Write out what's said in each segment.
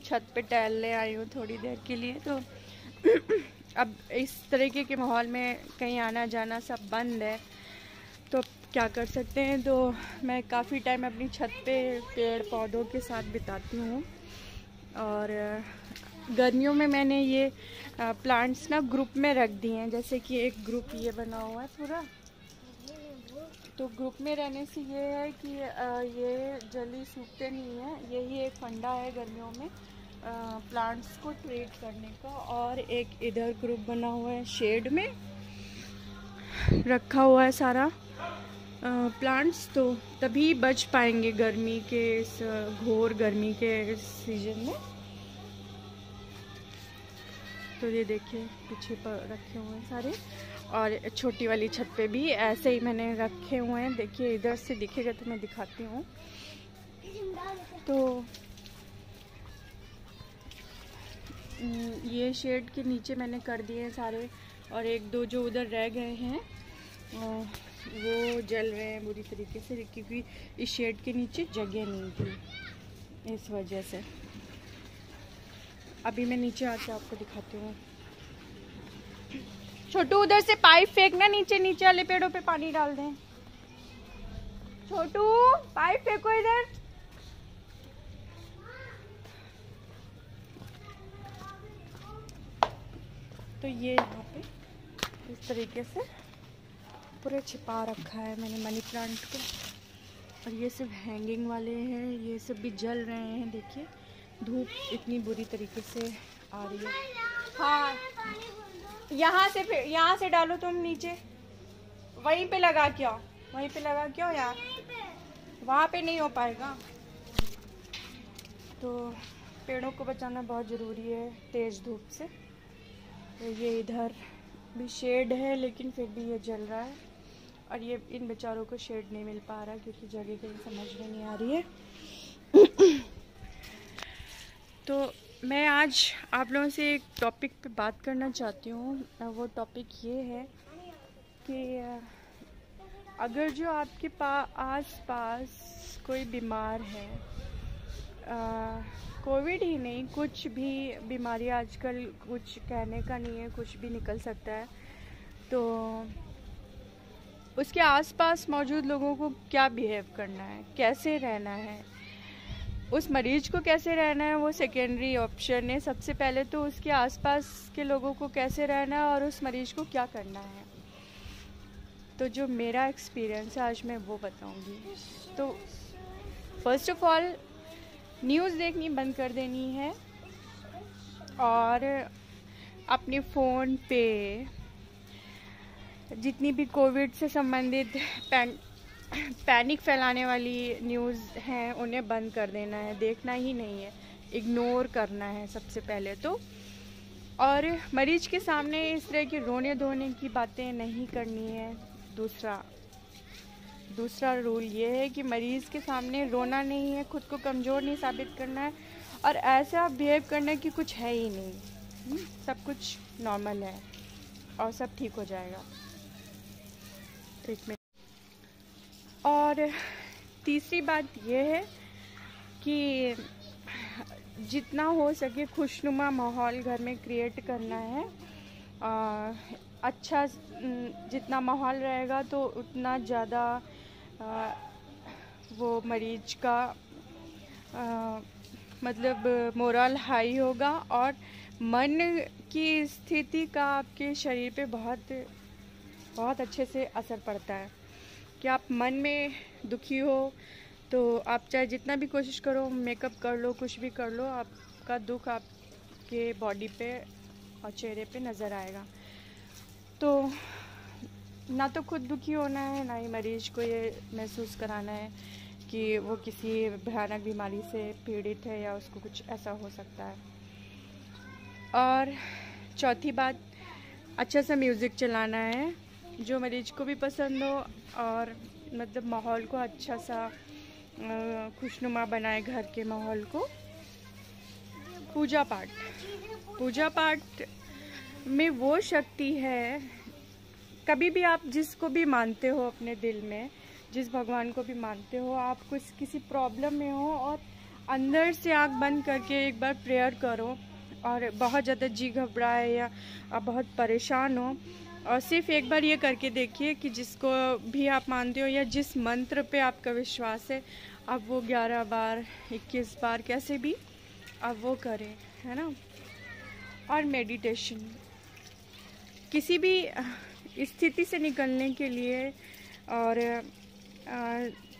छत पे टहलने आई हूँ थोड़ी देर के लिए। तो अब इस तरीके के माहौल में कहीं आना जाना सब बंद है, तो क्या कर सकते हैं। तो मैं काफ़ी टाइम अपनी छत पे पेड़ पौधों के साथ बिताती हूँ। और गर्मियों में मैंने ये प्लांट्स ना ग्रुप में रख दिए हैं, जैसे कि एक ग्रुप ये बना हुआ है पूरा। तो ग्रुप में रहने से ये है कि ये जल्दी सूखते नहीं हैं। यही एक फंडा है गर्मियों में प्लांट्स को ट्रीट करने का। और एक इधर ग्रुप बना हुआ है, शेड में रखा हुआ है सारा प्लांट्स, तो तभी बच पाएंगे गर्मी के इस घोर गर्मी के इस सीजन में। तो ये देखिए पीछे पर रखे हुए हैं सारे, और छोटी वाली छत पे भी ऐसे ही मैंने रखे हुए हैं। देखिए इधर से दिखेगा तो मैं दिखाती हूँ। तो ये शेड के नीचे मैंने कर दिए हैं सारे, और एक दो जो उधर रह गए हैं वो जल रहे हैं बुरी तरीके से, क्योंकि इस शेड के नीचे जगह नहीं थी, इस वजह से। अभी मैं नीचे आके आपको दिखाती हूँ। छोटू उधर से पाइप फेंकना, नीचे नीचे वाले पेड़ों पे पानी डाल दें। छोटू पाइप फेंको इधर। तो ये यहाँ पे इस तरीके से पूरे छिपा रखा है मैंने मनी प्लांट को। और ये सब हैंगिंग वाले हैं, ये सब भी जल रहे हैं। देखिए धूप इतनी बुरी तरीके से आ रही है। हाँ यहाँ से डालो तुम नीचे, वहीं पे लगा के आओ, वहीं पे लगा के आओ यार, वहाँ पे नहीं हो पाएगा। तो पेड़ों को बचाना बहुत ज़रूरी है तेज़ धूप से। तो ये इधर भी शेड है, लेकिन फिर भी ये जल रहा है। और ये इन बेचारों को शेड नहीं मिल पा रहा क्योंकि जगह कहीं समझ में नहीं आ रही है। तो मैं आज आप लोगों से एक टॉपिक पे बात करना चाहती हूँ। वो टॉपिक ये है कि अगर जो आपके आस पास कोई बीमार है, कोविड ही नहीं, कुछ भी बीमारी आजकल कुछ कहने का नहीं है, कुछ भी निकल सकता है, तो उसके आसपास मौजूद लोगों को क्या बिहेव करना है, कैसे रहना है, उस मरीज को कैसे रहना है, वो सेकेंडरी ऑप्शन है। सबसे पहले तो उसके आसपास के लोगों को कैसे रहना है और उस मरीज को क्या करना है। तो जो मेरा एक्सपीरियंस है आज मैं वो बताऊंगी। तो फर्स्ट ऑफ ऑल न्यूज़ देखनी बंद कर देनी है, और अपने फ़ोन पे जितनी भी कोविड से संबंधित पैनिक फैलाने वाली न्यूज़ हैं उन्हें बंद कर देना है, देखना ही नहीं है, इग्नोर करना है सबसे पहले तो। और मरीज के सामने इस तरह की रोने धोने की बातें नहीं करनी है। दूसरा रूल ये है कि मरीज़ के सामने रोना नहीं है, खुद को कमज़ोर नहीं साबित करना है, और ऐसा बिहेव करना है कि कुछ है ही नहीं, सब कुछ नॉर्मल है और सब ठीक हो जाएगा। ट्रीटमेंट। और तीसरी बात ये है कि जितना हो सके खुशनुमा माहौल घर में क्रिएट करना है। अच्छा जितना माहौल रहेगा तो उतना ज़्यादा वो मरीज का मतलब मोरल हाई होगा, और मन की स्थिति का आपके शरीर पे बहुत अच्छे से असर पड़ता है। कि आप मन में दुखी हो तो आप चाहे जितना भी कोशिश करो, मेकअप कर लो, कुछ भी कर लो, आपका दुख आपके बॉडी पे और चेहरे पे नज़र आएगा। तो ना तो खुद दुखी होना है, ना ही मरीज को ये महसूस कराना है कि वो किसी भयानक बीमारी से पीड़ित है या उसको कुछ ऐसा हो सकता है। और चौथी बात, अच्छा सा म्यूज़िक चलाना है जो मरीज को भी पसंद हो, और मतलब माहौल को अच्छा सा खुशनुमा बनाए घर के माहौल को। पूजा पाठ में वो शक्ति है, कभी भी आप जिसको भी मानते हो अपने दिल में, जिस भगवान को भी मानते हो, आप किसी प्रॉब्लम में हो और अंदर से आँख बंद करके एक बार प्रेयर करो, और बहुत ज़्यादा जी घबराए या आप बहुत परेशान हो, और सिर्फ एक बार ये करके देखिए कि जिसको भी आप मानते हो या जिस मंत्र पे आपका विश्वास है, आप वो 11 बार 21 बार कैसे भी आप वो करें, है ना। और मेडिटेशन, किसी भी स्थिति से निकलने के लिए, और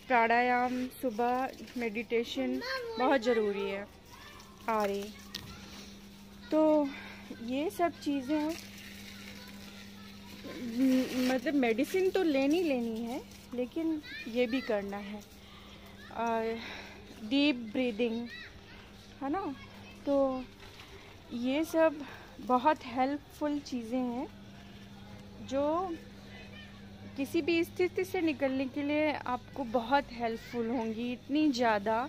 प्राणायाम, सुबह मेडिटेशन बहुत ज़रूरी है। तो ये सब चीज़ें मतलब मेडिसिन तो लेनी है, लेकिन ये भी करना है। डीप ब्रीदिंग, है ना। तो ये सब बहुत हेल्पफुल चीज़ें हैं जो किसी भी स्थिति से निकलने के लिए आपको बहुत हेल्पफुल होंगी, इतनी ज़्यादा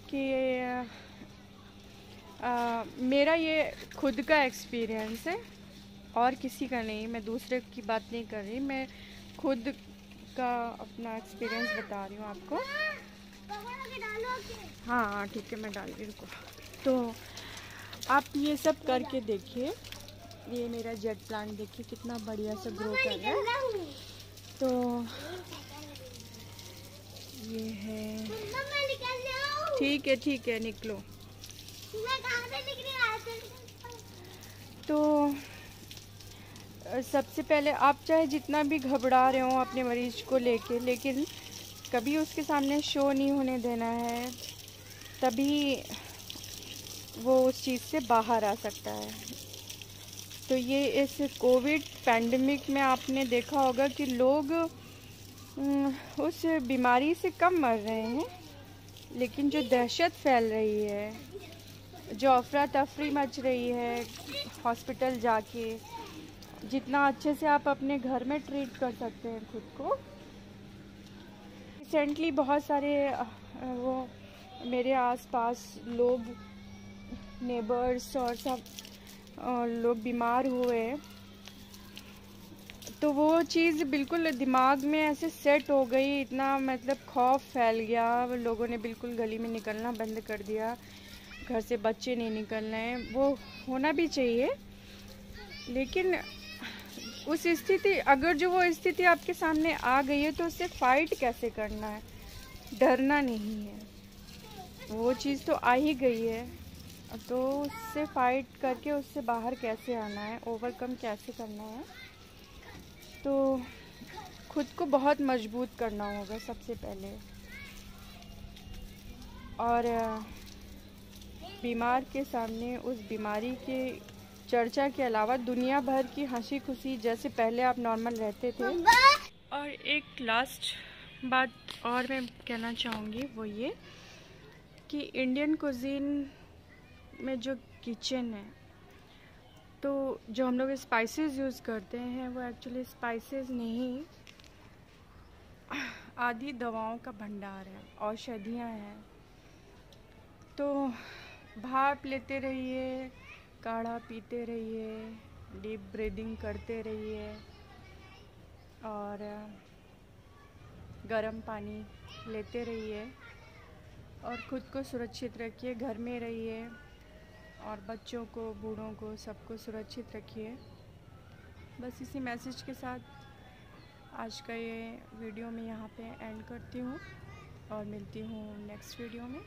कि मेरा ये खुद का एक्सपीरियंस है और किसी का नहीं। मैं दूसरे की बात नहीं कर रही, मैं खुद का अपना एक्सपीरियंस बता रही हूँ आपको। हाँ ठीक है, मैं डाल रही हूँ। तो आप ये सब करके देखिए। ये मेरा जेट प्लांट देखिए कितना बढ़िया से ग्रो कर रहा है। तो ये है, ठीक है निकलो। तो सबसे पहले आप चाहे जितना भी घबरा रहे हो अपने मरीज को लेके, लेकिन कभी उसके सामने शो नहीं होने देना है, तभी वो उस चीज़ से बाहर आ सकता है। तो ये इस कोविड पैंडेमिक में आपने देखा होगा कि लोग उस बीमारी से कम मर रहे हैं, लेकिन जो दहशत फैल रही है, जो अफरा तफरी मच रही है हॉस्पिटल जाके, जितना अच्छे से आप अपने घर में ट्रीट कर सकते हैं खुद को। रिसेंटली बहुत सारे वो मेरे आसपास लोग, नेबर्स और सब लोग बीमार हुए, तो वो चीज़ बिल्कुल दिमाग में ऐसे सेट हो गई, इतना मतलब खौफ फैल गया, लोगों ने बिल्कुल गली में निकलना बंद कर दिया, घर से बच्चे नहीं निकल रहे हैं। वो होना भी चाहिए, लेकिन उस स्थिति, अगर जो वो स्थिति आपके सामने आ गई है तो उससे फाइट कैसे करना है, डरना नहीं है। वो चीज़ तो आ ही गई है, तो उससे फाइट करके उससे बाहर कैसे आना है, ओवरकम कैसे करना है। तो खुद को बहुत मजबूत करना होगा सबसे पहले, और बीमार के सामने उस बीमारी के चर्चा के अलावा दुनिया भर की हंसी खुशी जैसे पहले आप नॉर्मल रहते थे। और एक लास्ट बात और मैं कहना चाहूँगी, वो ये कि इंडियन कुजीन में जो किचन है, तो जो हम लोग स्पाइसेस यूज़ करते हैं वो एक्चुअली स्पाइसेस नहीं, आदि दवाओं का भंडार है, औषधियाँ हैं। तो भाप लेते रहिए, काढ़ा पीते रहिए, डीप ब्रीदिंग करते रहिए, और गर्म पानी लेते रहिए, और ख़ुद को सुरक्षित रखिए, घर में रहिए, और बच्चों को, बूढ़ों को, सबको सुरक्षित रखिए। बस इसी मैसेज के साथ आज का ये वीडियो मैं यहाँ पे एंड करती हूँ, और मिलती हूँ नेक्स्ट वीडियो में।